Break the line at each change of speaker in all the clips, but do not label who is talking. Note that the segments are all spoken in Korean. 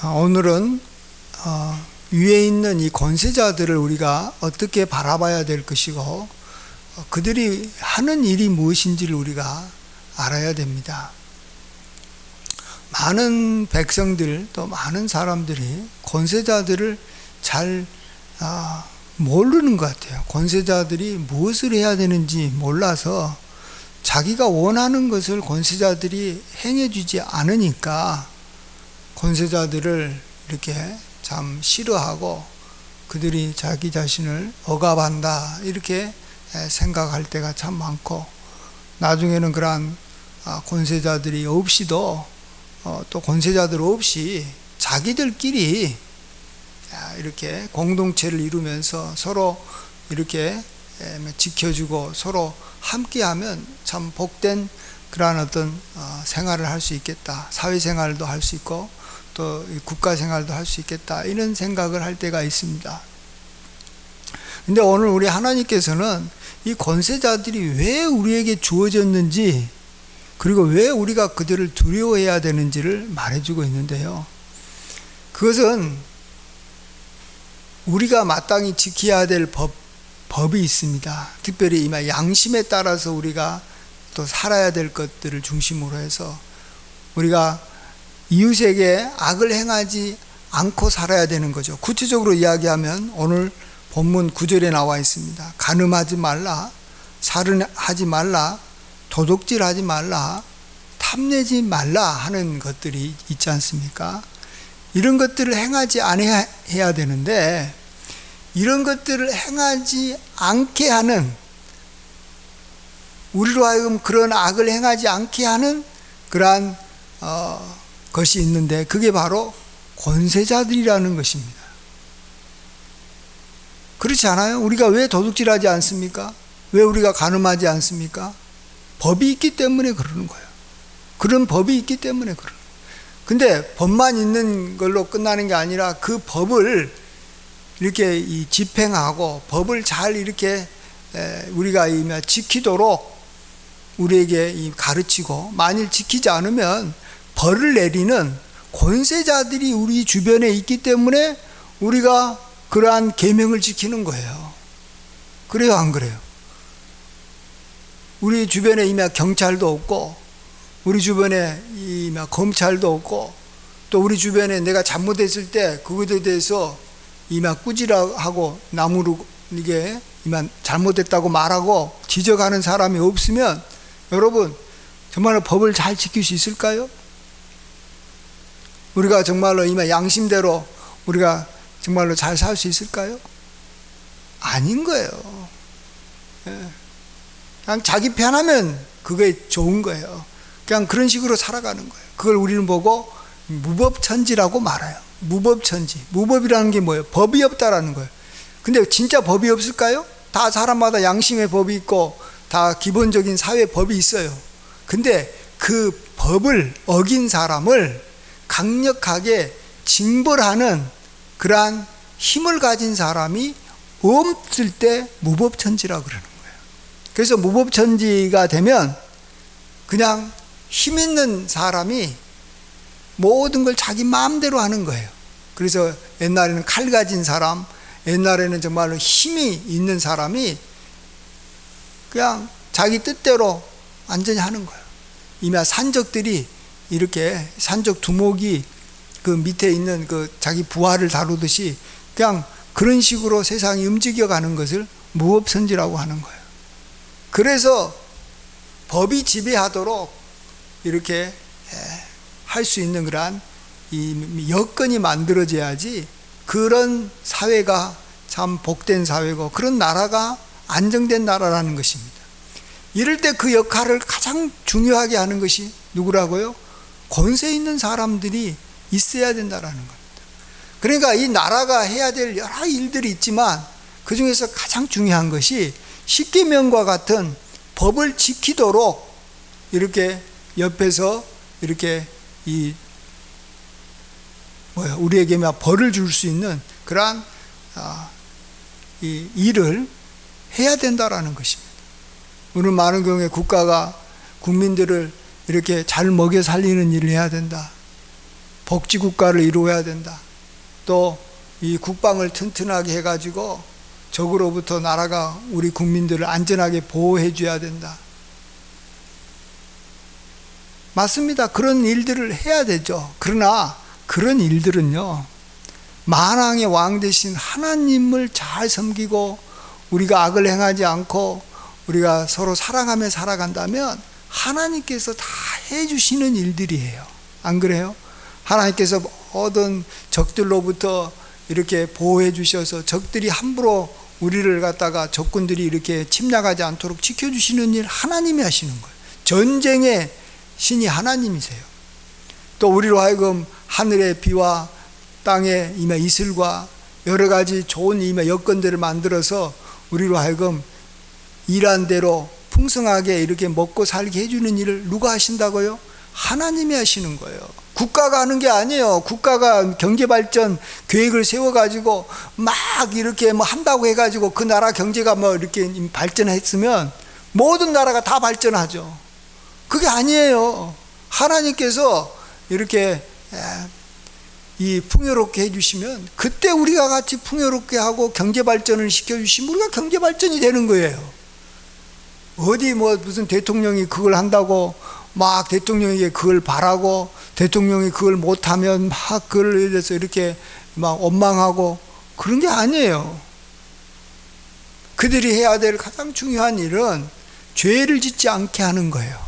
오늘은 위에 있는 이 권세자들을 우리가 어떻게 바라봐야 될 것이고 그들이 하는 일이 무엇인지를 우리가 알아야 됩니다. 많은 백성들 또 많은 사람들이 권세자들을 잘 모르는 것 같아요. 권세자들이 무엇을 해야 되는지 몰라서 자기가 원하는 것을 권세자들이 행해주지 않으니까 권세자들을 이렇게 참 싫어하고 그들이 자기 자신을 억압한다 이렇게 생각할 때가 참 많고, 나중에는 그러한 권세자들이 없이도 또 권세자들 없이 자기들끼리 이렇게 공동체를 이루면서 서로 이렇게 지켜주고 서로 함께하면 참 복된 그러한 어떤 생활을 할 수 있겠다, 사회생활도 할 수 있고 또 국가생활도 할 수 있겠다 이런 생각을 할 때가 있습니다. 근데 오늘 우리 하나님께서는 이 권세자들이 왜 우리에게 주어졌는지 그리고 왜 우리가 그들을 두려워해야 되는지를 말해주고 있는데요, 그것은 우리가 마땅히 지켜야 될 법이 있습니다. 특별히 이 양심에 따라서 우리가 또 살아야 될 것들을 중심으로 해서 우리가 이웃에게 악을 행하지 않고 살아야 되는 거죠. 구체적으로 이야기하면 오늘 본문 9절에 나와 있습니다. 간음하지 말라, 살인하지 말라, 도둑질하지 말라, 탐내지 말라 하는 것들이 있지 않습니까? 이런 것들을 행하지 않아야 되는데, 이런 것들을 행하지 않게 하는, 우리로 하여금 그런 악을 행하지 않게 하는 그러한 것이 있는데 그게 바로 권세자들이라는 것입니다. 그렇지 않아요? 우리가 왜 도둑질하지 않습니까? 왜 우리가 간음하지 않습니까? 법이 있기 때문에 그러는 거예요. 그런 법이 있기 때문에 그러는 거예요. 근데 법만 있는 걸로 끝나는 게 아니라 그 법을 이렇게 집행하고 법을 잘 이렇게 우리가 지키도록 우리에게 가르치고, 만일 지키지 않으면 벌을 내리는 권세자들이 우리 주변에 있기 때문에 우리가 그러한 계명을 지키는 거예요. 그래요, 안 그래요? 우리 주변에 경찰도 없고 우리 주변에 검찰도 없고 또 우리 주변에 내가 잘못했을 때 그것에 대해서 꾸지락하고 나무로 이게 잘못했다고 말하고 지적하는 사람이 없으면 여러분 정말로 법을 잘 지킬 수 있을까요? 우리가 정말로 양심대로 우리가 정말로 잘 살 수 있을까요? 아닌 거예요. 그냥 자기 편하면 그게 좋은 거예요. 그냥 그런 식으로 살아가는 거예요. 그걸 우리는 보고 무법천지라고 말해요. 무법천지. 무법이라는 게 뭐예요? 법이 없다라는 거예요. 근데 진짜 법이 없을까요? 다 사람마다 양심의 법이 있고 다 기본적인 사회 법이 있어요. 근데 그 법을 어긴 사람을 강력하게 징벌하는 그러한 힘을 가진 사람이 없을 때 무법천지라고 그러는 거예요. 그래서 무법천지가 되면 그냥 힘 있는 사람이 모든 걸 자기 마음대로 하는 거예요. 그래서 옛날에는 칼 가진 사람, 옛날에는 정말로 힘이 있는 사람이 그냥 자기 뜻대로 완전히 하는 거예요. 산적들이 이렇게 산적 두목이 그 밑에 있는 그 자기 부하를 다루듯이 그냥 그런 식으로 세상이 움직여가는 것을 무법천지라고 하는 거예요. 그래서 법이 지배하도록 이렇게 할 수 있는 그러한 이 여건이 만들어져야지 그런 사회가 참 복된 사회고 그런 나라가 안정된 나라라는 것입니다. 이럴 때 그 역할을 가장 중요하게 하는 것이 누구라고요? 권세 있는 사람들이 있어야 된다라는 겁니다. 그러니까 이 나라가 해야 될 여러 일들이 있지만 그 중에서 가장 중요한 것이 십계명과 같은 법을 지키도록 이렇게 옆에서 이렇게 우리에게 벌을 줄 수 있는 그러한 이 일을 해야 된다라는 것입니다. 우리는 많은 경우에 국가가 국민들을 이렇게 잘 먹여 살리는 일을 해야 된다. 복지국가를 이루어야 된다. 또 이 국방을 튼튼하게 해가지고 적으로부터 나라가 우리 국민들을 안전하게 보호해 줘야 된다. 맞습니다. 그런 일들을 해야 되죠. 그러나 그런 일들은요, 만왕의 왕 되신 하나님을 잘 섬기고 우리가 악을 행하지 않고 우리가 서로 사랑하며 살아간다면 하나님께서 다 해주시는 일들이에요. 안 그래요? 하나님께서 모든 적들로부터 이렇게 보호해 주셔서 적들이 함부로 우리를 갖다가 적군들이 이렇게 침략하지 않도록 지켜주시는 일 하나님이 하시는 거예요. 전쟁의 신이 하나님이세요. 또 우리로 하여금 하늘의 비와 땅의 이슬과 여러 가지 좋은 여건들을 만들어서 우리로 하여금 일한 대로 풍성하게 이렇게 먹고 살게 해주는 일을 누가 하신다고요? 하나님이 하시는 거예요. 국가가 하는 게 아니에요. 국가가 경제발전 계획을 세워가지고 막 이렇게 한다고 해가지고 그 나라 경제가 이렇게 발전했으면 모든 나라가 다 발전하죠. 그게 아니에요. 하나님께서 이렇게 이 풍요롭게 해주시면 그때 우리가 같이 풍요롭게 하고 경제발전을 시켜주시면 우리가 경제발전이 되는 거예요. 어디 무슨 대통령이 그걸 한다고 막 대통령에게 그걸 바라고 대통령이 그걸 못하면 막 그걸 대해서 이렇게 막 원망하고 그런 게 아니에요. 그들이 해야 될 가장 중요한 일은 죄를 짓지 않게 하는 거예요.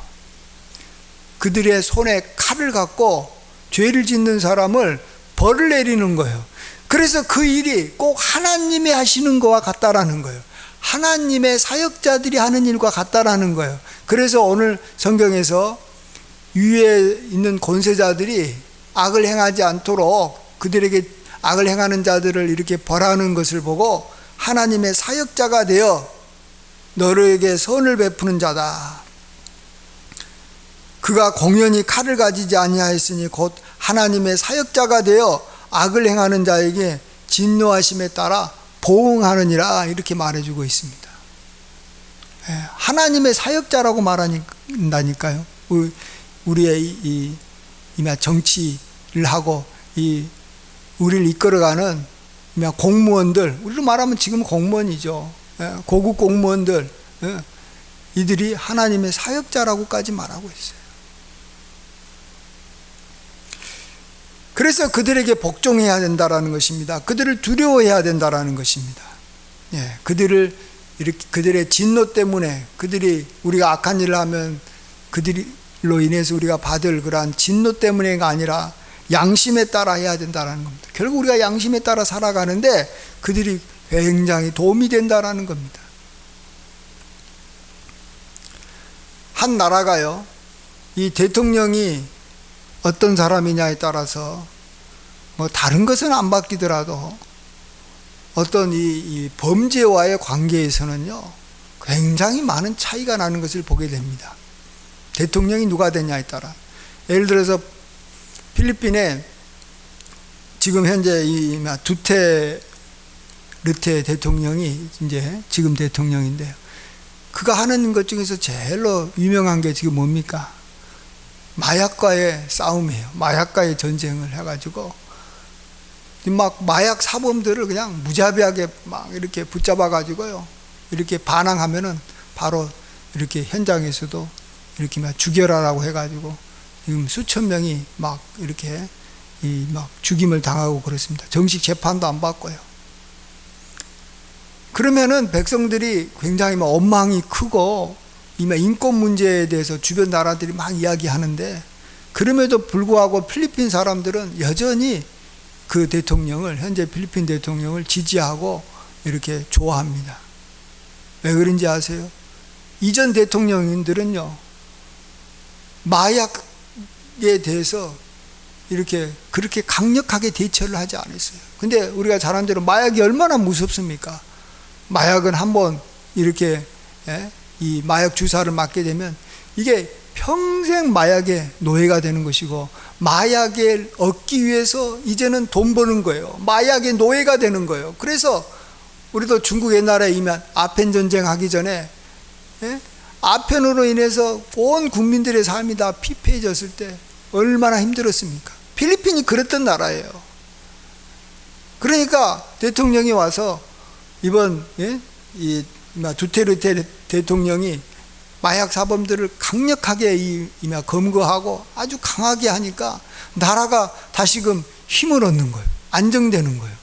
그들의 손에 칼을 갖고 죄를 짓는 사람을 벌을 내리는 거예요. 그래서 그 일이 꼭 하나님이 하시는 거와 같다라는 거예요. 하나님의 사역자들이 하는 일과 같다라는 거예요. 그래서 오늘 성경에서 위에 있는 권세자들이 악을 행하지 않도록 그들에게 악을 행하는 자들을 이렇게 벌하는 것을 보고 하나님의 사역자가 되어 너에게 선을 베푸는 자다. 그가 공연히 칼을 가지지 아니하였으니 곧 하나님의 사역자가 되어 악을 행하는 자에게 진노하심에 따라 보응하느니라 이렇게 말해주고 있습니다. 하나님의 사역자라고 말한다니까요. 우리의 이 정치를 하고 우리를 이끌어가는 공무원들, 우리로 말하면 지금 공무원이죠. 고급 공무원들, 이들이 하나님의 사역자라고까지 말하고 있어요. 그래서 그들에게 복종해야 된다라는 것입니다. 그들을 두려워해야 된다라는 것입니다. 그들의 진노 때문에 우리가 악한 일을 하면 그들로 인해서 우리가 받을 그러한 진노 때문에가 아니라 양심에 따라 해야 된다라는 겁니다. 결국 우리가 양심에 따라 살아가는데 그들이 굉장히 도움이 된다라는 겁니다. 한 나라가요, 이 대통령이 어떤 사람이냐에 따라서 다른 것은 안 바뀌더라도 어떤 이 범죄와의 관계에서는요 굉장히 많은 차이가 나는 것을 보게 됩니다. 대통령이 누가 되냐에 따라. 예를 들어서 필리핀에 지금 현재 이 두테르테 대통령이 이제 지금 대통령인데요, 그가 하는 것 중에서 제일로 유명한 게 지금 뭡니까? 마약과의 싸움이에요. 마약과의 전쟁을 해가지고 막 마약 사범들을 그냥 무자비하게 막 이렇게 붙잡아가지고요, 이렇게 반항하면은 바로 이렇게 현장에서도 이렇게 막 죽여라라고 해가지고 지금 수천 명이 막 이렇게 막 죽임을 당하고 그렇습니다. 정식 재판도 안 받고요. 그러면은 백성들이 굉장히 막 원망이 크고 인권 문제에 대해서 주변 나라들이 막 이야기하는데, 그럼에도 불구하고 필리핀 사람들은 여전히 그 대통령을, 현재 필리핀 대통령을 지지하고 이렇게 좋아합니다. 왜 그런지 아세요? 이전 대통령들은요 마약에 대해서 이렇게 그렇게 강력하게 대처를 하지 않았어요. 근데 우리가 잘 아는 대로 마약이 얼마나 무섭습니까? 마약은 한번 이렇게 이 마약 주사를 맞게 되면 이게 평생 마약의 노예가 되는 것이고, 마약을 얻기 위해서 이제는 돈 버는 거예요. 마약의 노예가 되는 거예요. 그래서 우리도 중국 옛날에 이면 아펜 전쟁 하기 전에 아펜으로 인해서 온 국민들의 삶이 다 피폐해졌을 때 얼마나 힘들었습니까? 필리핀이 그랬던 나라예요. 그러니까 대통령이 와서 이번 이 두테르테 대통령이 마약 사범들을 강력하게 검거하고 아주 강하게 하니까 나라가 다시금 힘을 얻는 거예요. 안정되는 거예요.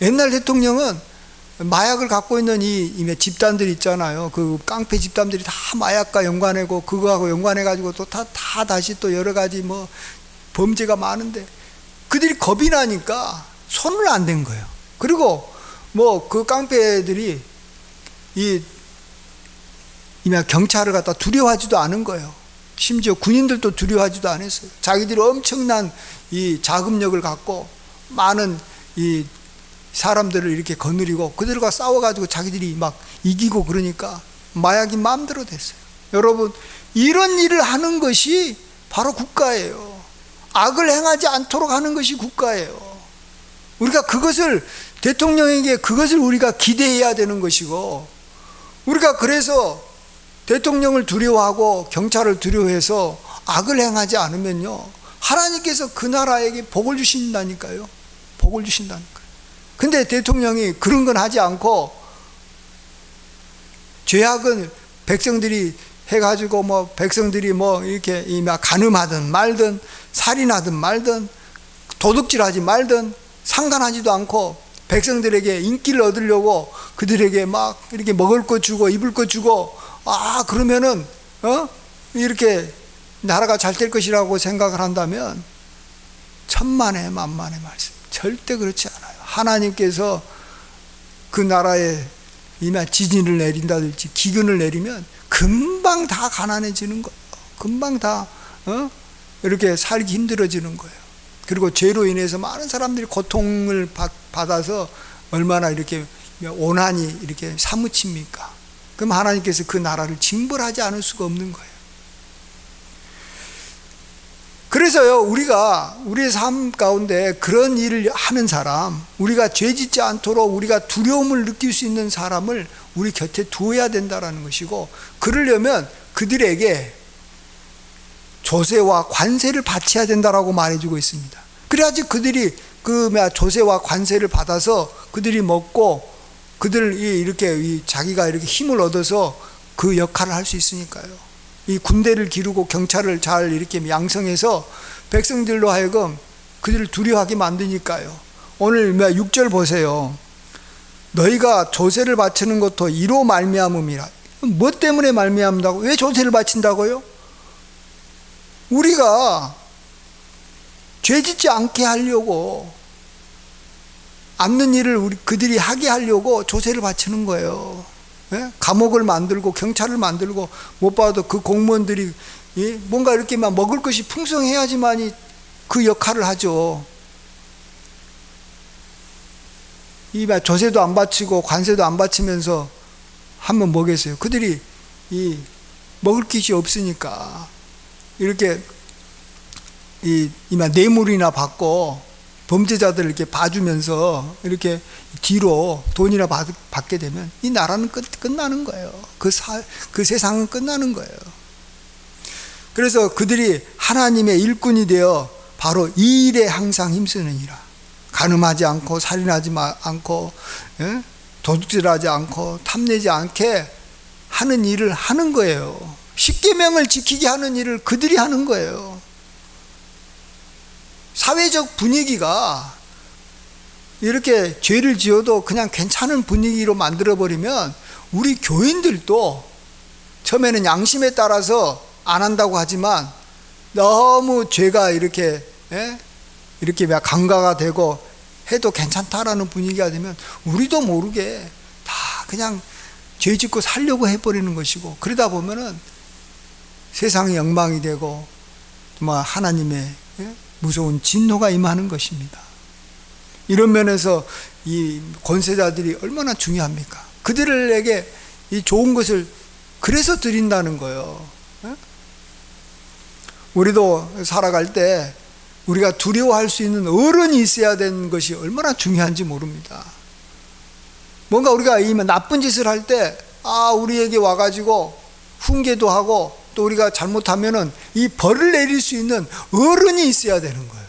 옛날 대통령은 마약을 갖고 있는 이 집단들 있잖아요. 그 깡패 집단들이 다 마약과 연관하고 그거하고 연관해가지고 또 다시 또 여러 가지 뭐 범죄가 많은데 그들이 겁이 나니까 손을 안 댄 거예요. 그리고 뭐 그 깡패들이 경찰을 갖다 두려워하지도 않은 거예요. 심지어 군인들도 두려워하지도 않았어요. 자기들이 엄청난 이 자금력을 갖고 많은 이 사람들을 이렇게 거느리고 그들과 싸워가지고 자기들이 막 이기고 그러니까 마약이 마음대로 됐어요. 여러분, 이런 일을 하는 것이 바로 국가예요. 악을 행하지 않도록 하는 것이 국가예요. 우리가 그것을, 대통령에게 그것을 우리가 기대해야 되는 것이고, 우리가 그래서 대통령을 두려워하고 경찰을 두려워해서 악을 행하지 않으면요, 하나님께서 그 나라에게 복을 주신다니까요. 복을 주신다니까요. 근데 대통령이 그런 건 하지 않고 죄악은 백성들이 해가지고 뭐 백성들이 뭐 이렇게 간음하든 말든 살인하든 말든 도둑질하지 말든 상관하지도 않고 백성들에게 인기를 얻으려고 그들에게 막 이렇게 먹을 거 주고 입을 거 주고 그러면은 이렇게 나라가 잘 될 것이라고 생각을 한다면 천만의 만만의 말씀. 절대 그렇지 않아요. 하나님께서 그 나라에 지진을 내린다든지 기근을 내리면 금방 다 가난해지는 거예요. 금방 다 이렇게 살기 힘들어지는 거예요. 그리고 죄로 인해서 많은 사람들이 고통을 받아서 얼마나 이렇게 오난이 이렇게 사무칩니까? 그럼 하나님께서 그 나라를 징벌하지 않을 수가 없는 거예요. 그래서요, 우리가 우리의 삶 가운데 그런 일을 하는 사람, 우리가 죄 짓지 않도록 우리가 두려움을 느낄 수 있는 사람을 우리 곁에 두어야 된다는 것이고, 그러려면 그들에게 조세와 관세를 바쳐야 된다라고 말해주고 있습니다. 그래야지 그들이 그 조세와 관세를 받아서 그들이 먹고 그들이 이렇게 자기가 이렇게 힘을 얻어서 그 역할을 할 수 있으니까요. 이 군대를 기르고 경찰을 잘 이렇게 양성해서 백성들로 하여금 그들을 두려워하게 만드니까요. 오늘 6절 보세요. 너희가 조세를 바치는 것도 이로 말미암음이라. 뭐 때문에 말미암다고? 왜 조세를 바친다고요? 우리가 죄 짓지 않게 하려고, 않는 일을 그들이 하게 하려고 조세를 바치는 거예요. 감옥을 만들고 경찰을 만들고, 못 봐도 그 공무원들이 뭔가 이렇게 막 먹을 것이 풍성해야지만이 그 역할을 하죠. 조세도 안 바치고 관세도 안 바치면서 하면 뭐겠어요? 그들이 먹을 것이 없으니까 이렇게 뇌물이나 받고 범죄자들을 이렇게 봐주면서 이렇게 뒤로 돈이나 받게 되면 이 나라는 끝나는 거예요. 그 세상은 끝나는 거예요. 그래서 그들이 하나님의 일꾼이 되어 바로 이 일에 항상 힘쓰느니라. 간음하지 않고 살인하지 않고 도둑질하지 않고 탐내지 않게 하는 일을 하는 거예요. 십계명을 지키게 하는 일을 그들이 하는 거예요. 사회적 분위기가 이렇게 죄를 지어도 그냥 괜찮은 분위기로 만들어버리면 우리 교인들도 처음에는 양심에 따라서 안 한다고 하지만 너무 죄가 이렇게 강화가 되고 해도 괜찮다라는 분위기가 되면 우리도 모르게 다 그냥 죄 짓고 살려고 해버리는 것이고, 그러다 보면은 세상이 엉망이 되고 하나님의 무서운 진노가 임하는 것입니다. 이런 면에서 이 권세자들이 얼마나 중요합니까? 그들에게 이 좋은 것을 그래서 드린다는 거예요. 우리도 살아갈 때 우리가 두려워할 수 있는 어른이 있어야 되는 것이 얼마나 중요한지 모릅니다. 뭔가 우리가 이 나쁜 짓을 할 때 우리에게 와가지고 훈계도 하고 또 우리가 잘못하면은 이 벌을 내릴 수 있는 어른이 있어야 되는 거예요.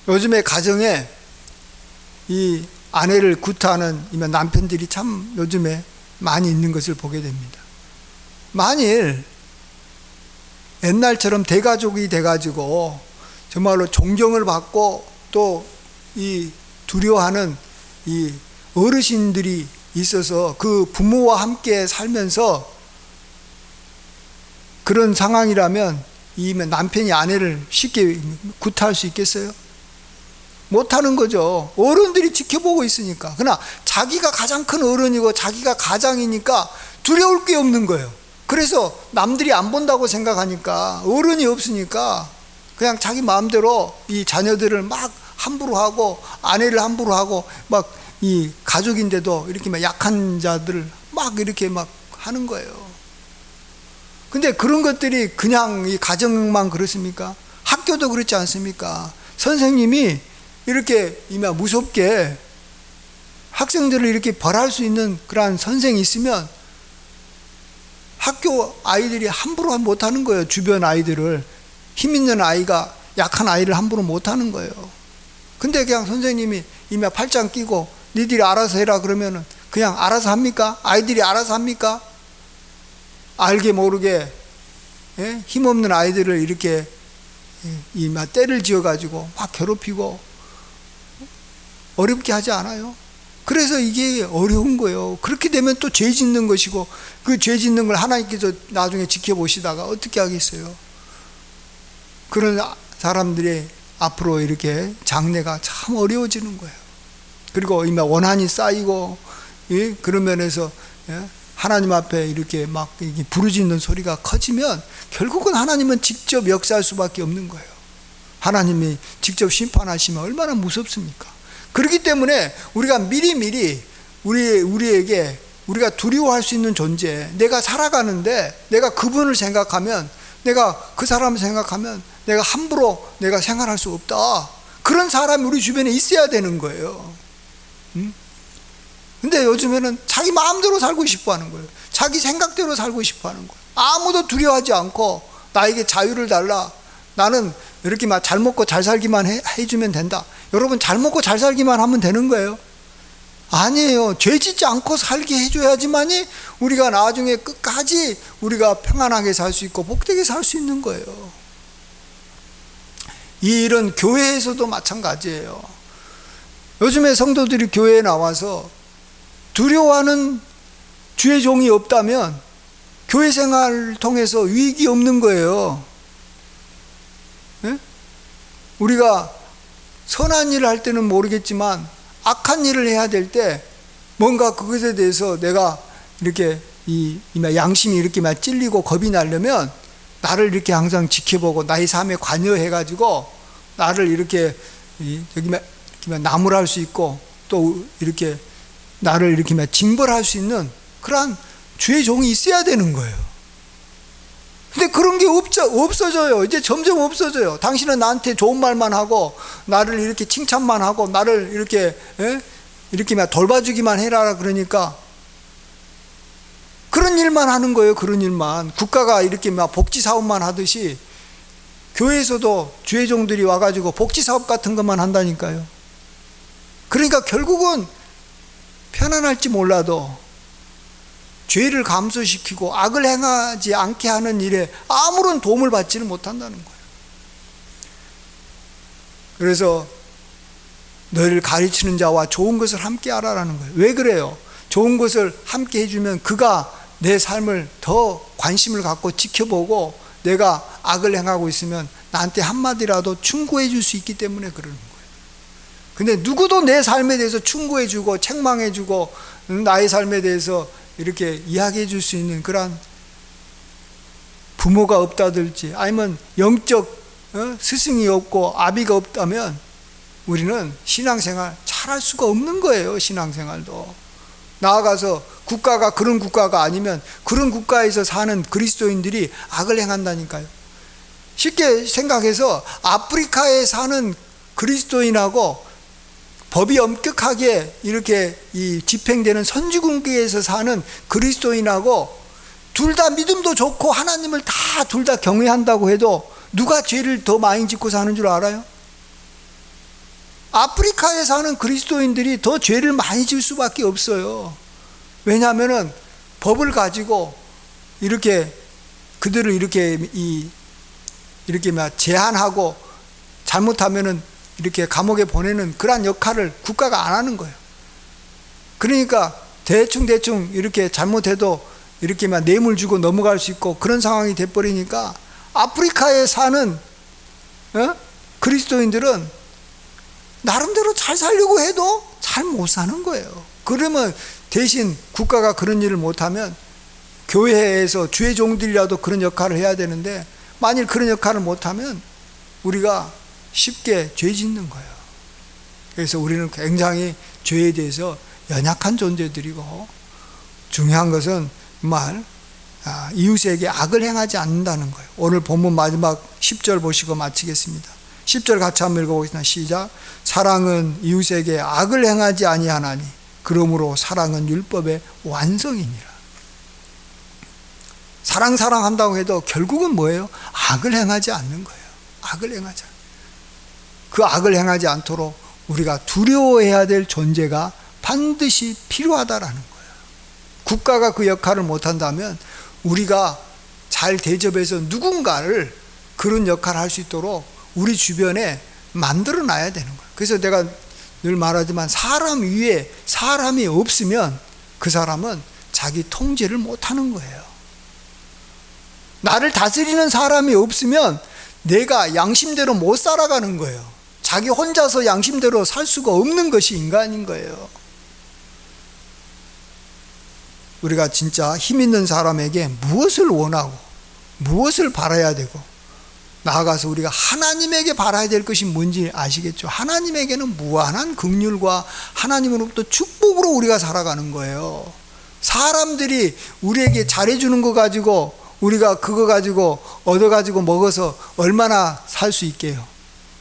요즘에 가정에 이 아내를 구타하는 남편들이 참 요즘에 많이 있는 것을 보게 됩니다. 만일 옛날처럼 대가족이 돼가지고 정말로 존경을 받고 또 이 두려워하는 이 어르신들이 있어서 그 부모와 함께 살면서 그런 상황이라면 이 남편이 아내를 쉽게 구타할 수 있겠어요? 못하는 거죠. 어른들이 지켜보고 있으니까. 그러나 자기가 가장 큰 어른이고 자기가 가장이니까 두려울 게 없는 거예요. 그래서 남들이 안 본다고 생각하니까, 어른이 없으니까 그냥 자기 마음대로 이 자녀들을 막 함부로 하고 아내를 함부로 하고 막 이 가족인데도 이렇게 막 약한 자들을 막 이렇게 막 하는 거예요. 근데 그런 것들이 그냥 이 가정만 그렇습니까? 학교도 그렇지 않습니까? 선생님이 이렇게 무섭게 학생들을 이렇게 벌할 수 있는 그러한 선생이 있으면 학교 아이들이 함부로 못하는 거예요. 주변 아이들을, 힘 있는 아이가 약한 아이를 함부로 못하는 거예요. 근데 그냥 선생님이 팔짱 끼고 니들이 알아서 해라 그러면은 그냥 알아서 합니까? 아이들이 알아서 합니까? 알게 모르게 힘없는 아이들을 이렇게 때를 지어가지고 막 괴롭히고 어렵게 하지 않아요? 그래서 이게 어려운 거예요. 그렇게 되면 또 죄 짓는 것이고, 그 죄 짓는 걸 하나님께서 나중에 지켜보시다가 어떻게 하겠어요? 그런 사람들의 앞으로 이렇게 장래가 참 어려워지는 거예요. 그리고 원한이 쌓이고, 그런 면에서 하나님 앞에 이렇게 막 부르짖는 소리가 커지면 결국은 하나님은 직접 역사할 수밖에 없는 거예요. 하나님이 직접 심판하시면 얼마나 무섭습니까? 그렇기 때문에 우리가 미리미리 우리에게 우리가 두려워할 수 있는 존재, 내가 살아가는데 내가 그분을 생각하면, 내가 그 사람을 생각하면 내가 함부로 내가 생활할 수 없다. 그런 사람이 우리 주변에 있어야 되는 거예요. 근데 요즘에는 자기 마음대로 살고 싶어 하는 거예요. 자기 생각대로 살고 싶어 하는 거예요. 아무도 두려워하지 않고 나에게 자유를 달라. 나는 이렇게 막 잘 먹고 잘 살기만 해주면 된다. 여러분, 잘 먹고 잘 살기만 하면 되는 거예요? 아니에요. 죄 짓지 않고 살게 해줘야지만이 우리가 나중에 끝까지 우리가 평안하게 살 수 있고 복되게 살 수 있는 거예요. 이 일은 교회에서도 마찬가지예요. 요즘에 성도들이 교회에 나와서 두려워하는 주의 종이 없다면 교회 생활을 통해서 유익이 없는 거예요. 네? 우리가 선한 일을 할 때는 모르겠지만 악한 일을 해야 될 때 뭔가 그것에 대해서 내가 이렇게 양심이 이렇게 막 찔리고 겁이 나려면 나를 이렇게 항상 지켜보고 나의 삶에 관여해가지고 나를 이렇게 나무랄 수 있고 또 이렇게 나를 이렇게 막 징벌할 수 있는 그러한 주의 종이 있어야 되는 거예요. 근데 그런 게 없어져요. 이제 점점 없어져요. 당신은 나한테 좋은 말만 하고 나를 이렇게 칭찬만 하고 나를 이렇게 막 돌봐주기만 해라 그러니까 그런 일만 하는 거예요. 그런 일만. 국가가 이렇게 막 복지 사업만 하듯이 교회에서도 주의 종들이 와가지고 복지 사업 같은 것만 한다니까요. 그러니까 결국은 편안할지 몰라도 죄를 감소시키고 악을 행하지 않게 하는 일에 아무런 도움을 받지는 못한다는 거예요. 그래서 너희를 가르치는 자와 좋은 것을 함께 하라라는 거예요. 왜 그래요? 좋은 것을 함께 해주면 그가 내 삶을 더 관심을 갖고 지켜보고 내가 악을 행하고 있으면 나한테 한마디라도 충고해 줄 수 있기 때문에 그러는 거예요. 근데 누구도 내 삶에 대해서 충고해 주고 책망해 주고 나의 삶에 대해서 이렇게 이야기해 줄 수 있는 그런 부모가 없다든지 아니면 영적 스승이 없고 아비가 없다면 우리는 신앙생활 잘할 수가 없는 거예요. 신앙생활도 나아가서 국가가 그런 국가가 아니면 그런 국가에서 사는 그리스도인들이 악을 행한다니까요. 쉽게 생각해서 아프리카에 사는 그리스도인하고 법이 엄격하게 이렇게 집행되는 선진국에서 사는 그리스도인하고 둘 다 믿음도 좋고 하나님을 다 둘 다 경외한다고 해도 누가 죄를 더 많이 짓고 사는 줄 알아요? 아프리카에 사는 그리스도인들이 더 죄를 많이 지을 수밖에 없어요. 왜냐하면은 법을 가지고 이렇게 그들을 이렇게 제한하고 잘못하면은 이렇게 감옥에 보내는 그러한 역할을 국가가 안 하는 거예요. 그러니까 대충 이렇게 잘못해도 이렇게만 뇌물 주고 넘어갈 수 있고 그런 상황이 돼버리니까 아프리카에 사는 그리스도인들은 나름대로 잘 살려고 해도 잘 못 사는 거예요. 그러면 대신 국가가 그런 일을 못하면 교회에서 주의 종들이라도 그런 역할을 해야 되는데 만일 그런 역할을 못하면 우리가 쉽게 죄 짓는 거예요. 그래서 우리는 굉장히 죄에 대해서 연약한 존재들이고 중요한 것은 정말 이웃에게 악을 행하지 않는다는 거예요. 오늘 본문 마지막 10절 보시고 마치겠습니다. 10절 같이 한번 읽어보겠습니다. 시작. 사랑은 이웃에게 악을 행하지 아니하나니 그러므로 사랑은 율법의 완성이니라. 사랑한다고 해도 결국은 뭐예요? 악을 행하지 않는 거예요. 악을 행하지 않는. 그 악을 행하지 않도록 우리가 두려워해야 될 존재가 반드시 필요하다라는 거예요. 국가가 그 역할을 못한다면 우리가 잘 대접해서 누군가를 그런 역할을 할 수 있도록 우리 주변에 만들어 놔야 되는 거예요. 그래서 내가 늘 말하지만 사람 위에 사람이 없으면 그 사람은 자기 통제를 못하는 거예요. 나를 다스리는 사람이 없으면 내가 양심대로 못 살아가는 거예요. 자기 혼자서 양심대로 살 수가 없는 것이 인간인 거예요. 우리가 진짜 힘 있는 사람에게 무엇을 원하고 무엇을 바라야 되고 나아가서 우리가 하나님에게 바라야 될 것이 뭔지 아시겠죠? 하나님에게는 무한한 긍휼과 하나님으로부터 축복으로 우리가 살아가는 거예요. 사람들이 우리에게 잘해주는 거 가지고 우리가 그거 가지고 얻어가지고 먹어서 얼마나 살 수 있게요?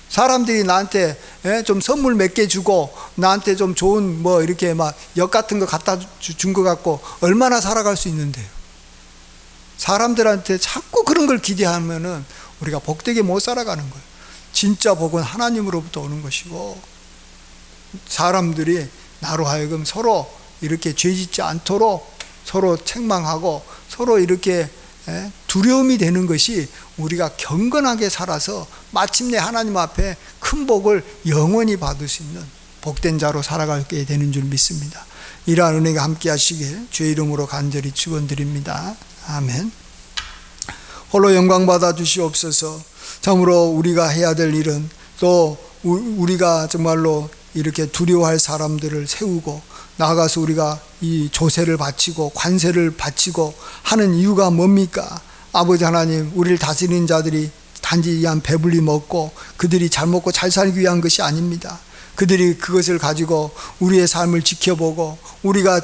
사람들이 나한테 좀 선물 몇 개 주고 나한테 좀 좋은 뭐 이렇게 막 역 같은 거 갖다 준 거 갖고 얼마나 살아갈 수 있는데요? 사람들한테 자꾸 그런 걸 기대하면은 우리가 복되게 못 살아가는 거예요. 진짜 복은 하나님으로부터 오는 것이고 사람들이 나로 하여금 서로 이렇게 죄짓지 않도록 서로 책망하고 서로 이렇게 두려움이 되는 것이 우리가 경건하게 살아서 마침내 하나님 앞에 큰 복을 영원히 받을 수 있는 복된 자로 살아가게 되는 줄 믿습니다. 이러한 은혜가 함께 하시길 주의 이름으로 간절히 축원드립니다. 아멘. 홀로 영광 받아 주시옵소서. 참으로 우리가 해야 될 일은 또 우리가 정말로 이렇게 두려워할 사람들을 세우고 나아가서 우리가 이 조세를 바치고 관세를 바치고 하는 이유가 뭡니까? 아버지 하나님, 우리를 다스리는 자들이 단지 위한 배불리 먹고 그들이 잘 먹고 잘 살기 위한 것이 아닙니다. 그들이 그것을 가지고 우리의 삶을 지켜보고 우리가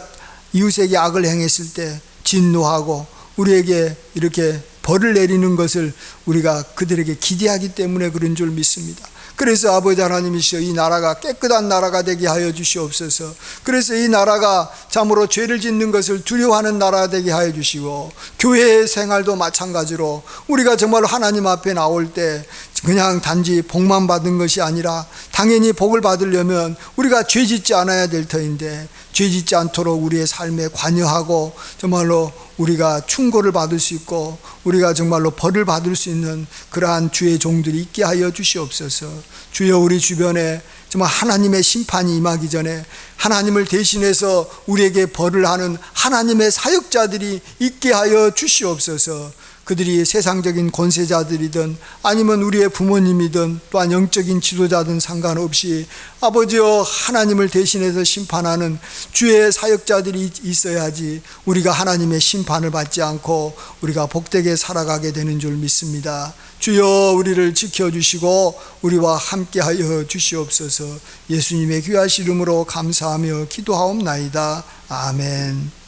이웃에게 악을 행했을 때 진노하고 우리에게 이렇게 벌을 내리는 것을 우리가 그들에게 기대하기 때문에 그런 줄 믿습니다. 그래서 아버지 하나님이시여 이 나라가 깨끗한 나라가 되게 하여 주시옵소서. 그래서 이 나라가 참으로 죄를 짓는 것을 두려워하는 나라가 되게 하여 주시고 교회의 생활도 마찬가지로 우리가 정말 하나님 앞에 나올 때 그냥 단지 복만 받은 것이 아니라 당연히 복을 받으려면 우리가 죄 짓지 않아야 될 터인데 죄 짓지 않도록 우리의 삶에 관여하고 정말로 우리가 충고를 받을 수 있고 우리가 정말로 벌을 받을 수 있는 그러한 주의 종들이 있게 하여 주시옵소서. 주여 우리 주변에 정말 하나님의 심판이 임하기 전에 하나님을 대신해서 우리에게 벌을 하는 하나님의 사역자들이 있게 하여 주시옵소서. 그들이 세상적인 권세자들이든 아니면 우리의 부모님이든 또한 영적인 지도자든 상관없이 아버지여 하나님을 대신해서 심판하는 주의 사역자들이 있어야지 우리가 하나님의 심판을 받지 않고 우리가 복되게 살아가게 되는 줄 믿습니다. 주여 우리를 지켜주시고 우리와 함께하여 주시옵소서. 예수님의 귀하신 이름으로 감사하며 기도하옵나이다. 아멘.